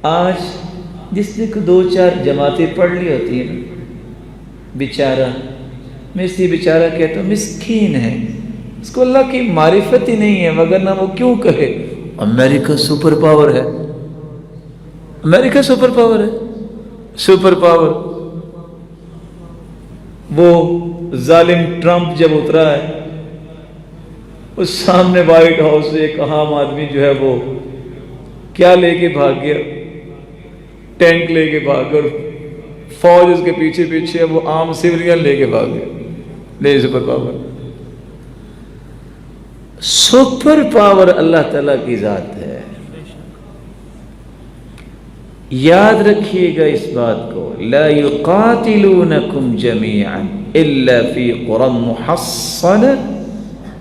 آج جس نے کو 2-4 جماعتیں پڑھ لی ہوتی ہیں نا، بیچارہ، میں اس لیے بیچارہ کہتا ہوں مسکین ہے، اس کو اللہ کی معرفت ہی نہیں ہے، وگرنہ وہ کیوں کہے امریکہ سپر پاور ہے، امریکہ سپر پاور ہے، سپر پاور۔ وہ ظالم ٹرمپ جب اترا ہے، اس سامنے وائٹ ہاؤس سے ایک عام آدمی جو ہے وہ کیا لے کے بھاگ گیا، ٹینک لے کے بھاگ گیا، اور فوج اس کے پیچھے پیچھے، وہ عام سیولین لے کے بھاگ گیا۔ نہیں، سپر پاور، سپر پاور اللہ تعالیٰ کی ذات ہے۔ یاد رکھیے گا اس بات کو، لا یقاتلونکم جمیعا الا فی قری محصنہ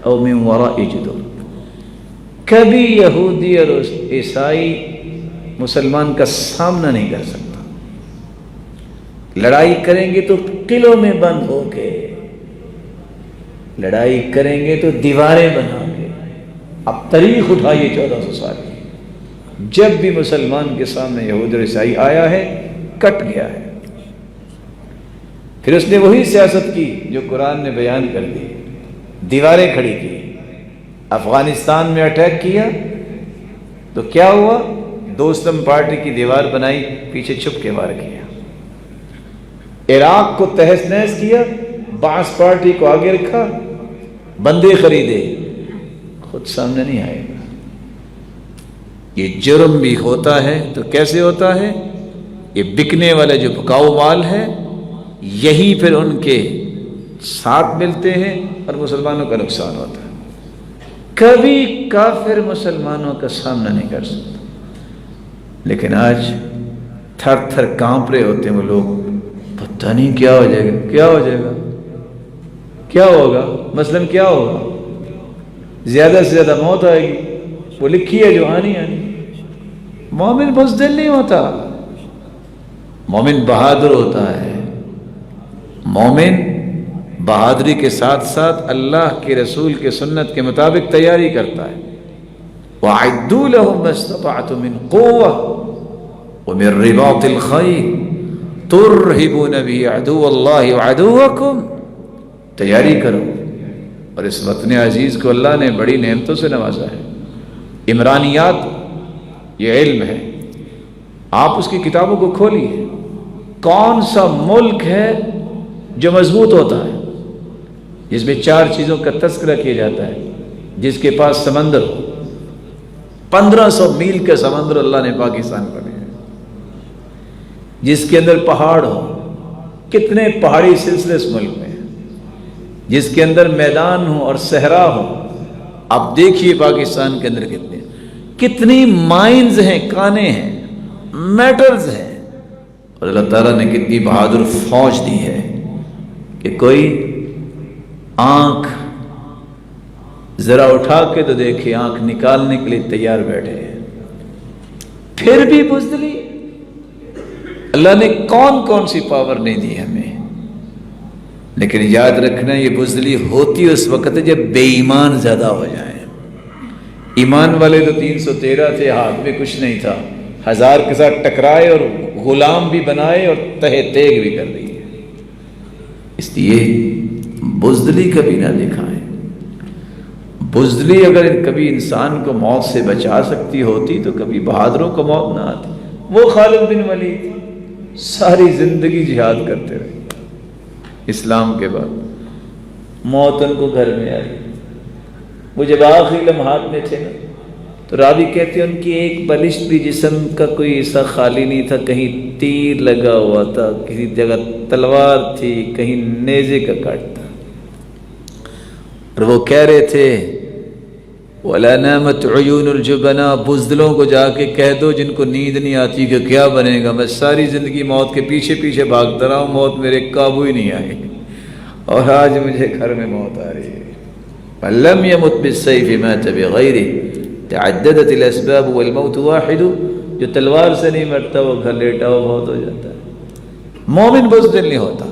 او من وراء جدر۔ کبھی یہودی اور عیسائی مسلمان کا سامنا نہیں کر سکتا، لڑائی کریں گے تو قلعوں میں بند ہو کے، لڑائی کریں گے تو دیواریں بنا کے۔ اب تاریخ اٹھائیے 1400 سال کی، جب بھی مسلمان کے سامنے یہود اور عیسائی آیا ہے، کٹ گیا ہے۔ پھر اس نے وہی سیاست کی جو قرآن نے بیان کر دی، دیواریں کھڑی کی۔ افغانستان میں اٹیک کیا تو کیا ہوا؟ دوستم پارٹی کی دیوار بنائی، پیچھے چھپ کے وار کیا۔ عراق کو تہس نہس کیا، باعث پارٹی کو آگے رکھا، بندے خریدے، خود سامنے نہیں آئے گا۔ یہ جرم بھی ہوتا ہے تو کیسے ہوتا ہے؟ یہ بکنے والا جو بکاؤ مال ہے، یہی پھر ان کے ساتھ ملتے ہیں اور مسلمانوں کا نقصان ہوتا ہے۔ کبھی کافر مسلمانوں کا سامنا نہیں کر سکتا، لیکن آج تھر تھر کانپ رہے ہوتے ہیں وہ لوگ، پتہ نہیں کیا ہو جائے گا، کیا ہو جائے گا، کیا ہوگا، مثلاً کیا ہوگا، زیادہ سے زیادہ موت آئے گی، وہ لکھی ہے جو آنی آنی۔ مومن بزدل نہیں ہوتا، مومن بہادر ہوتا ہے۔ مومن بہادری کے ساتھ ساتھ اللہ کے رسول کے سنت کے مطابق تیاری کرتا ہے۔ وَأَعِدُّوا لَهُم مَّا اسْتَطَعْتُم مِّن قُوَّةٍ وَمِن رِّبَاطِ الْخَيْلِ تُرْهِبُونَ بِهِ عَدُوَّ اللَّهِ وَعَدُوَّكُمْ۔ تیاری کرو، اور اس وطن عزیز کو اللہ نے بڑی نعمتوں سے نوازا ہے۔ عمرانیات یہ علم ہے، آپ اس کی کتابوں کو کھولیے، کون سا ملک ہے جو مضبوط ہوتا ہے، جس میں 4 چیزوں کا تذکرہ کیا جاتا ہے، جس کے پاس سمندر ہو، 1500 میل کا سمندر اللہ نے پاکستان پر دیا ہے، جس کے اندر پہاڑ ہو، کتنے پہاڑی سلسلے اس ملک میں ہیں، جس کے اندر میدان ہو اور صحرا ہو۔ اب دیکھیے پاکستان کے اندر کتنی مائنز ہیں، کانے ہیں، میٹرز ہیں، اور اللہ تعالیٰ نے کتنی بہادر فوج دی ہے کہ کوئی آنکھ ذرا اٹھا کے تو دیکھے، آنکھ نکالنے کے لیے تیار بیٹھے ہیں۔ پھر بھی بزدلی، اللہ نے کون کون سی پاور نہیں دی ہمیں، لیکن یاد رکھنا یہ بزدلی ہوتی اس وقت ہے جب بے ایمان زیادہ ہو جائیں۔ ایمان والے تو 313 تھے، ہاتھ میں کچھ نہیں تھا، 1000 کے ساتھ ٹکرائے اور غلام بھی بنائے اور تہہ تیگ بھی کر دی۔ اس لیے بزدلی کبھی نہ دکھائیں۔ بزدلی اگر کبھی انسان کو موت سے بچا سکتی ہوتی تو کبھی بہادروں کو موت نہ آتی۔ وہ خالد بن ولید ساری زندگی جہاد کرتے رہے، اسلام کے بعد موت ان کو گھر میں آئی۔ وہ جب آخری لمحات میں تھے نا، تو راوی کہتے ہیں ان کی ایک بلشت بھی جسم کا کوئی حصہ خالی نہیں تھا، کہیں تیر لگا ہوا تھا، کسی جگہ تلوار تھی، کہیں نیزے کا کاٹ تھا، اور وہ کہہ رہے تھے وَلَا نَامَتْ عُيُونُ الْجُبَنَا، بزدلوں کو جا کے کہہ دو جن کو نیند نہیں آتی کہ کیا بنے گا، میں ساری زندگی موت کے پیچھے پیچھے بھاگتا رہا ہوں، موت میرے قابو ہی نہیں آئی، اور آج مجھے گھر میں موت آ رہی ہے۔ فَلَمْ يَمُتْ بِالسَّيْفِ مَاتَ بِغَيْرِهِ تَعَدَّدَتِ الْأَسْبَابُ وَالْمَوْتُ وَاحِدُ۔ جو تلوار سے نہیں مرتا وہ گھر لیٹا ہوا بہت ہو جاتا ہے۔ مومن بزدل نہیں ہوتا،